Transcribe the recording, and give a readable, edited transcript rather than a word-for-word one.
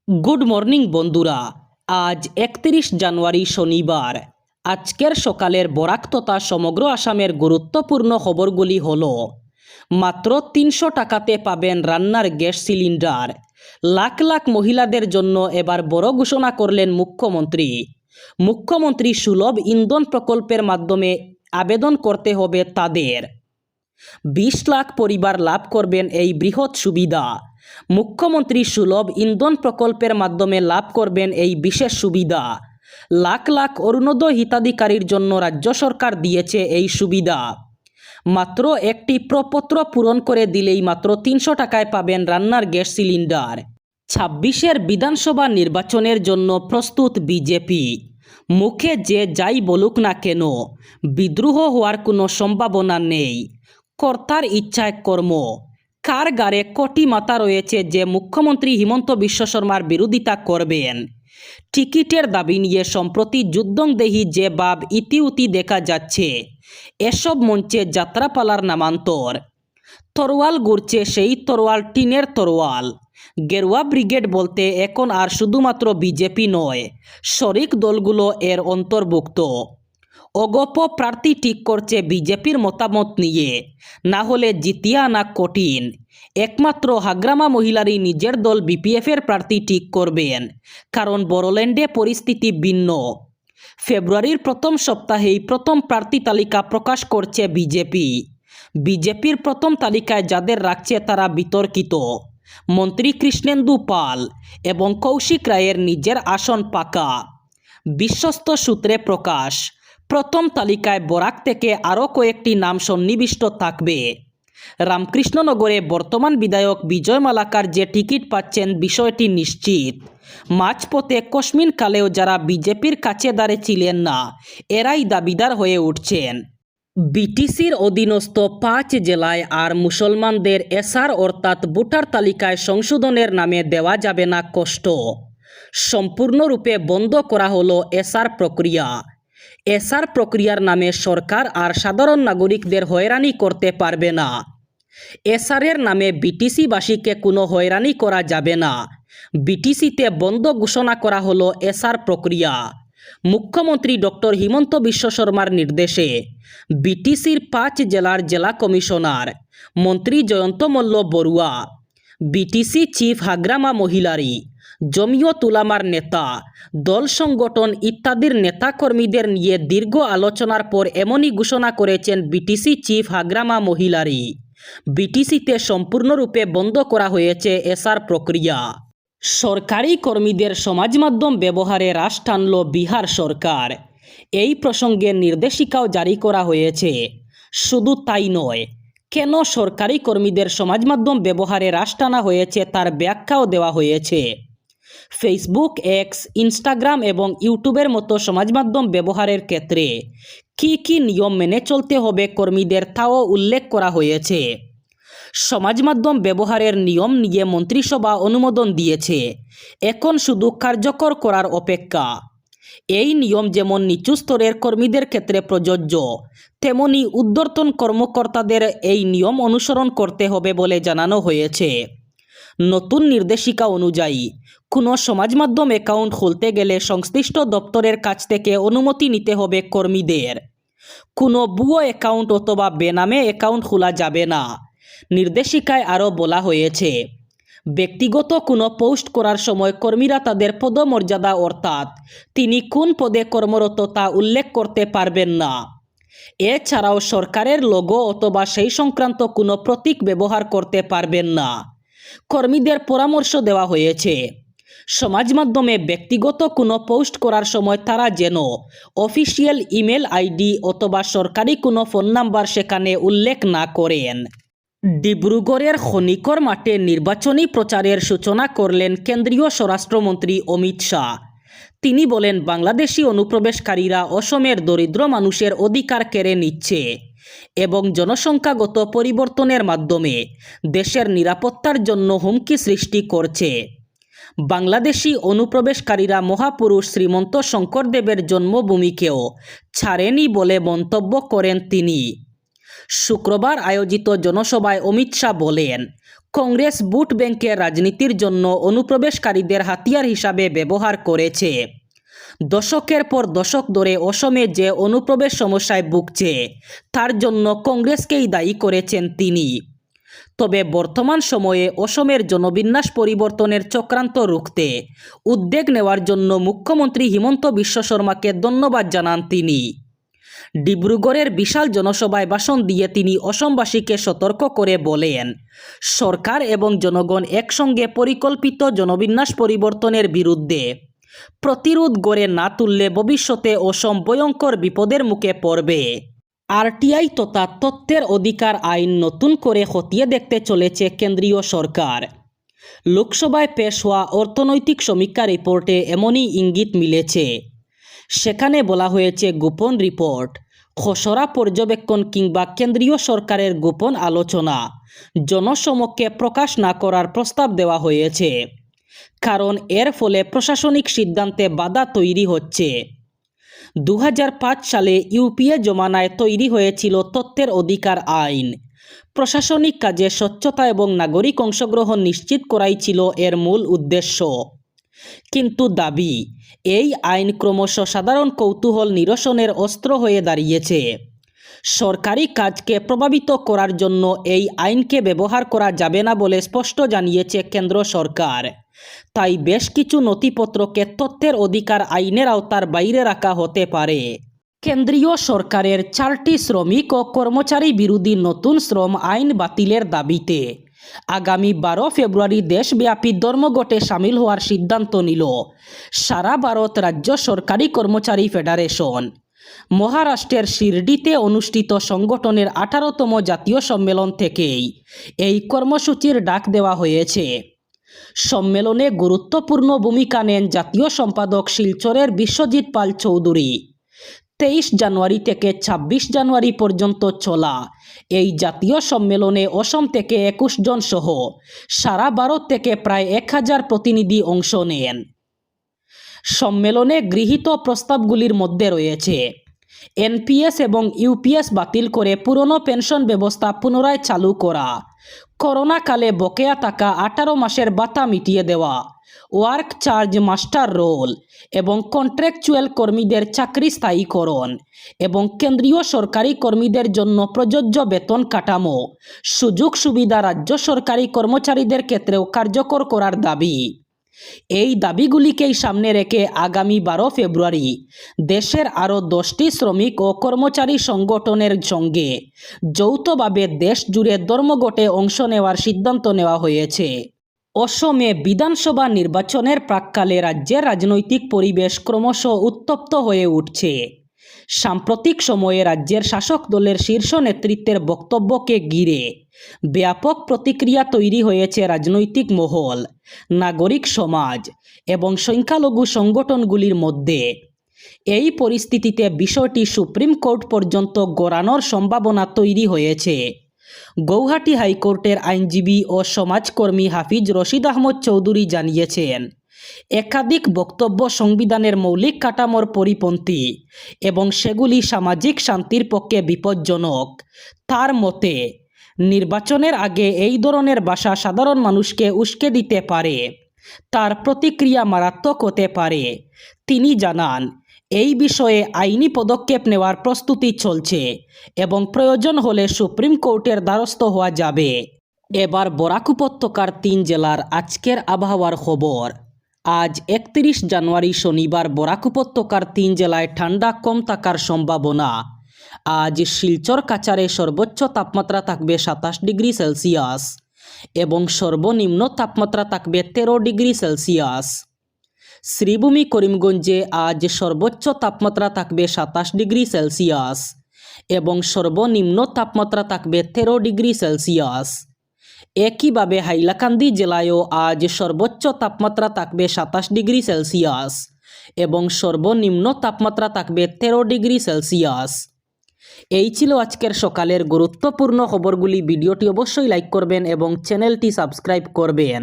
Good morning বন্ধুরা। আজ 31 জানুয়ারি শনিবার। আজকের সকালের বরাক তথা সমগ্র আসামের গুরুত্বপূর্ণ খবরগুলি হলো: মাত্র 300 টাকাতে পাবেন রান্নার গ্যাস সিলিন্ডার। লাখ লাখ মহিলাদের জন্য এবার বড় ঘোষণা করলেন মুখ্যমন্ত্রী। মুখ্যমন্ত্রী সুলভ ইন্ধন প্রকল্পের মাধ্যমে আবেদন করতে হবে তাদের। 20 লাখ পরিবার লাভ করবেন এই বৃহৎ সুবিধা। মুখ্যমন্ত্রী সুলভ ইন্ধন প্রকল্পের মাধ্যমে লাভ করবেন এই বিশেষ সুবিধা। লাখ লাখ অরুণোদয় হিতাধিকারীর জন্য রাজ্য সরকার দিয়েছে এই সুবিধা। মাত্র একটি প্রপত্র পূরণ করে দিলেই মাত্র 300 টাকায় পাবেন রান্নার গ্যাস সিলিন্ডার। 26-এর বিধানসভা নির্বাচনের জন্য প্রস্তুত বিজেপি। মুখে যে যাই বলুক না কেন, বিদ্রোহ হওয়ার কোনো সম্ভাবনা নেই। কর্তার ইচ্ছায় কর্ম। কার গাড়ে কোটি মাথা রয়েছে যে মুখ্যমন্ত্রী হিমন্ত বিশ্ব শর্মার বিরোধিতা করবেন। টিকিটের দাবি নিয়ে সম্প্রতি যুদ্ধংদেহী যে ভাব ইতিউতি দেখা যাচ্ছে, এসব মঞ্চে যাত্রাপালার নামান্তর। তরোয়াল ঘুরছে, সেই তরোয়াল টিনের তরোয়াল। গেরুয়া ব্রিগেড বলতে এখন আর শুধুমাত্র বিজেপি নয়, শরিক দলগুলো এর অন্তর্ভুক্ত। অগপ প্রার্থী ঠিক করছে বিজেপির মতামত নিয়ে, না হলে জিতিয়ে আনা কঠিন। একমাত্র হাগ্রামা মহিলারই নিজের দল বিপিএফের প্রার্থী ঠিক করবেন, কারণ বড়োল্যান্ডে পরিস্থিতি ভিন্ন। ফেব্রুয়ারির প্রথম সপ্তাহেই প্রথম প্রার্থী তালিকা প্রকাশ করছে বিজেপি। বিজেপির প্রথম তালিকায় যাদের রাখছে তারা বিতর্কিত। মন্ত্রী কৃষ্ণেন্দু পাল এবং কৌশিক রায়ের নিজের আসন পাকা। বিশ্বস্ত সূত্রে প্রকাশ, প্রথম তালিকায় বরাক থেকে আরও কয়েকটি নাম সন্নিবিষ্ট থাকবে। রামকৃষ্ণনগরে বর্তমান বিধায়ক বিজয় মালাকার যে টিকিট পাচ্ছেন বিষয়টি নিশ্চিত। মাঝপথে কসমিন কালেও যারা বিজেপির কাছে দাঁড়িয়েছিলেন না, এরাই দাবিদার হয়ে উঠছেন। বিটিসির অধীনস্থ 5 জেলায় আর মুসলমানদের এসআর অর্থাৎ ভোটার তালিকায় সংশোধনের নামে দেওয়া যাবে না কষ্ট। সম্পূর্ণরূপে বন্ধ করা হলো এসআর প্রক্রিয়া। এসআর প্রক্রিয়ার নামে সরকার আর সাধারণ নাগরিকদের হয়রানি করতে পারবে না। এসআরের নামে বিটিসিবাসীকে কোনো হয়রানি করা যাবে না। বিটিসিতে বন্ধ ঘোষণা করা হলো এসআর প্রক্রিয়া। মুখ্যমন্ত্রী ডক্টর হিমন্ত বিশ্ব শর্মার নির্দেশে বিটিসির 5 জেলার জেলা কমিশনার মন্ত্রী জয়ন্ত মল্ল বড়ুয়া, বিটিসি চিফ হাগ্রামা মহিলারি, জমিয়ত উলামার নেতা, দল সংগঠন ইত্যাদির নেতাকর্মীদের নিয়ে দীর্ঘ আলোচনার পর এমনই ঘোষণা করেছেন বিটিসি চিফ হাগ্রামা মহিলারি। বিটিসিতে সম্পূর্ণরূপে বন্ধ করা হয়েছে এসআর প্রক্রিয়া। সরকারি কর্মীদের সমাজ মাধ্যম ব্যবহারে হ্রাস টানল বিহার সরকার। এই প্রসঙ্গে নির্দেশিকাও জারি করা হয়েছে। শুধু তাই নয়, কেন সরকারি কর্মীদের সমাজ মাধ্যম ব্যবহারে হ্রাস টানা হয়েছে তার ব্যাখ্যাও দেওয়া হয়েছে। ফেসবুক, এক্স, ইনস্টাগ্রাম এবং ইউটিউবের মতো সমাজ মাধ্যম ব্যবহারের ক্ষেত্রে কী কী নিয়ম মেনে চলতে হবে কর্মীদের তাও উল্লেখ করা হয়েছে। সমাজ মাধ্যম ব্যবহারের নিয়ম নিয়ে মন্ত্রিসভা অনুমোদন দিয়েছে, এখন শুধু কার্যকর করার অপেক্ষা। এই নিয়ম যেমন নিচু স্তরের কর্মীদের ক্ষেত্রে প্রযোজ্য, তেমনি ঊর্ধ্বতন কর্মকর্তাদের এই নিয়ম অনুসরণ করতে হবে বলে জানানো হয়েছে। নতুন নির্দেশিকা অনুযায়ী কোনো সমাজ মাধ্যম অ্যাকাউন্ট খুলতে গেলে সংশ্লিষ্ট দপ্তরের কাছ থেকে অনুমতি নিতে হবে কর্মীদের। কোনো ভুয়ো অ্যাকাউন্ট অথবা বেনামে অ্যাকাউন্ট খোলা যাবে না। নির্দেশিকায় আরও বলা হয়েছে, ব্যক্তিগত কোনো পোস্ট করার সময় কর্মীরা তাদের পদমর্যাদা অর্থাৎ তিনি কোন পদে কর্মরত তা উল্লেখ করতে পারবেন না। এছাড়াও সরকারের লোগো অথবা সেই সংক্রান্ত কোনো প্রতীক ব্যবহার করতে পারবেন না। কর্মীদের পরামর্শ দেওয়া হয়েছে, সমাজ মাধ্যমে ব্যক্তিগত কোনো পোস্ট করার সময় তারা যেন অফিসিয়াল ইমেল আইডি অথবা সরকারি কোনো ফোন নাম্বার সেখানে উল্লেখ না করেন। ডিব্রুগড়ের খনিকর মাঠে নির্বাচনী প্রচারের সূচনা করলেন কেন্দ্রীয় স্বরাষ্ট্রমন্ত্রী অমিত শাহ। তিনি বলেন, বাংলাদেশি অনুপ্রবেশকারীরা অসমের দরিদ্র মানুষের অধিকার কেড়ে নিচ্ছে এবং জনসংখ্যাগত পরিবর্তনের মাধ্যমে দেশের নিরাপত্তার জন্য হুমকি সৃষ্টি করছে। বাংলাদেশি অনুপ্রবেশকারীরা মহাপুরুষ শ্রীমন্ত শঙ্করদেবের জন্মভূমিকেও ছাড়েনি বলে মন্তব্য করেন তিনি। শুক্রবার আয়োজিত জনসভায় অমিত শাহ বলেন, কংগ্রেস ভোট ব্যাংকের রাজনীতির জন্য অনুপ্রবেশকারীদের হাতিয়ার হিসাবে ব্যবহার করেছে। দশকের পর দশক ধরে অসমে যে অনুপ্রবেশ সমস্যায় ভুগছে তার জন্য কংগ্রেসকেই দায়ী করেছেন তিনি। তবে বর্তমান সময়ে অসমের জনবিন্যাস পরিবর্তনের চক্রান্ত রুখতে উদ্যোগ নেওয়ার জন্য মুখ্যমন্ত্রী হিমন্ত বিশ্ব শর্মাকে ধন্যবাদ জানান তিনি। ডিব্রুগড়ের বিশাল জনসভায় ভাষণ দিয়ে তিনি অসমবাসীকে সতর্ক করে বলেন, সরকার এবং জনগণ একসঙ্গে পরিকল্পিত জনবিন্যাস পরিবর্তনের বিরুদ্ধে প্রতিরোধ গড়ে না তুললে ভবিষ্যতে অসম ভয়ঙ্কর বিপদের মুখে পড়বে। আরটিআই তথা তথ্যের অধিকার আইন নতুন করে খতিয়ে দেখতে চলেছে কেন্দ্রীয় সরকার। লোকসভায় পেশ হওয়া অর্থনৈতিক সমীক্ষা রিপোর্টে এমনই ইঙ্গিত মিলেছে। সেখানে বলা হয়েছে, গোপন রিপোর্ট, খসড়া পর্যবেক্ষণ কিংবা কেন্দ্রীয় সরকারের গোপন আলোচনা জনসমক্ষে প্রকাশ না করার প্রস্তাব দেওয়া হয়েছে, কারণ এর ফলে প্রশাসনিক সিদ্ধান্তে বাধা তৈরি হচ্ছে। 2005 সালে ইউপিএ জমানায় তৈরি হয়েছিল তথ্যের অধিকার আইন। প্রশাসনিক কাজে স্বচ্ছতা এবং নাগরিক অংশগ্রহণ নিশ্চিত করাই ছিল এর মূল উদ্দেশ্য। কিন্তু দাবি, এই আইন ক্রমশ সাধারণ কৌতূহল নিরসনের অস্ত্র হয়ে দাঁড়িয়েছে। সরকারি কাজকে প্রভাবিত করার জন্য এই আইনকে ব্যবহার করা যাবে না বলে স্পষ্ট জানিয়েছে কেন্দ্র সরকার। তাই বেশ কিছু নথিপত্রকে তথ্যের অধিকার আইনের আওতার বাইরে রাখা হতে পারে। কেন্দ্রীয় সরকারের 4টি শ্রমিক ও কর্মচারী বিরোধী নতুন শ্রম আইন বাতিলের দাবিতে আগামী 12 ফেব্রুয়ারি দেশব্যাপী ধর্মঘটে সামিল হওয়ার সিদ্ধান্ত নিল সারা ভারত রাজ্য সরকারি কর্মচারী ফেডারেশন। মহারাষ্ট্রের শিরডিতে অনুষ্ঠিত সংগঠনের 18তম জাতীয় সম্মেলন থেকেই এই কর্মসূচির ডাক দেওয়া হয়েছে। সম্মেলনে গুরুত্বপূর্ণ ভূমিকা নেন জাতীয় সম্পাদক শিলচরের বিশ্বজিৎ পাল চৌধুরী। 23 জানুয়ারি থেকে 26 জানুয়ারি পর্যন্ত চলা এই জাতীয় সম্মেলনে অসম থেকে 21 জন সহ সারা ভারত থেকে প্রায় 1000 প্রতিনিধি অংশ নেন। সম্মেলনে গৃহীত প্রস্তাবগুলির মধ্যে রয়েছে এনপিএস এবং ইউপিএস বাতিল করে পুরনো পেনশন ব্যবস্থা পুনরায় চালু করা, করোনাকালে বকেয়া থাকা 18 মাসের ভাতা মিটিয়ে দেওয়া, ওয়ার্ক চার্জ মাস্টার রোল এবং কন্ট্রাকচুয়াল কর্মীদের চাকরি স্থায়ীকরণ এবং কেন্দ্রীয় সরকারি কর্মীদের জন্য প্রযোজ্য বেতন কাঠামো সুযোগ সুবিধা রাজ্য সরকারি কর্মচারীদের ক্ষেত্রেও কার্যকর করার দাবি। এই দাবিগুলিকেই সামনে রেখে আগামী 12 ফেব্রুয়ারি দেশের আরও 10টি শ্রমিক ও কর্মচারী সংগঠনের সঙ্গে যৌথভাবে দেশ জুড়ে ধর্মঘটে অংশ নেওয়ার সিদ্ধান্ত নেওয়া হয়েছে। অসমে বিধানসভা নির্বাচনের প্রাক্কালে রাজ্যের রাজনৈতিক পরিবেশ ক্রমশ উত্তপ্ত হয়ে উঠছে। সাম্প্রতিক সময়ে রাজ্যের শাসক দলের শীর্ষ নেতৃত্বের বক্তব্যকে ঘিরে ব্যাপক প্রতিক্রিয়া তৈরি হয়েছে রাজনৈতিক মহল, নাগরিক সমাজ এবং সংখ্যালঘু সংগঠনগুলির মধ্যে। এই পরিস্থিতিতে বিষয়টি সুপ্রিম কোর্ট পর্যন্ত গড়ানোর সম্ভাবনা তৈরি হয়েছে। গৌহাটি হাইকোর্টের আইনজীবী ও সমাজকর্মী হাফিজ রশিদ আহমদ চৌধুরী জানিয়েছেন, একাধিক বক্তব্য সংবিধানের মৌলিক কাঠামোর পরিপন্থী এবং সেগুলি সামাজিক শান্তির পক্ষে বিপজ্জনক। তার মতে, নির্বাচনের আগে এই ধরনের ভাষা সাধারণ মানুষকে উস্কে দিতে পারে, তার প্রতিক্রিয়া মারাত্মক হতে পারে। তিনি জানান, এই বিষয়ে আইনি পদক্ষেপ নেওয়ার প্রস্তুতি চলছে এবং প্রয়োজন হলে সুপ্রিম কোর্টের দ্বারস্থ হওয়া যাবে। এবার বরাক উপত্যকার 3 জেলার আজকের আবহাওয়ার খবর। আজ 31 জানুয়ারি শনিবার বরাক উপত্যকার 3 জেলায় ঠান্ডা কম থাকার সম্ভাবনা। আজ শিলচর কাছাড়ে সর্বোচ্চ তাপমাত্রা থাকবে 27 ডিগ্রি সেলসিয়াস এবং সর্বনিম্ন তাপমাত্রা থাকবে 13 ডিগ্রি সেলসিয়াস। শ্রীভূমি করিমগঞ্জে আজ সর্বোচ্চ তাপমাত্রা থাকবে 27 ডিগ্রি সেলসিয়াস এবং সর্বনিম্ন তাপমাত্রা থাকবে 13 ডিগ্রি সেলসিয়াস। একইভাবে হাইলাকান্দি জেলায়ও আজ সর্বোচ্চ তাপমাত্রা থাকবে 27 ডিগ্রি সেলসিয়াস এবং সর্বনিম্ন তাপমাত্রা থাকবে 13 ডিগ্রি সেলসিয়াস। এই ছিল আজকের সকালের গুরুত্বপূর্ণ খবরগুলি। ভিডিওটি অবশ্যই লাইক করবেন এবং চ্যানেলটি সাবস্ক্রাইব করবেন।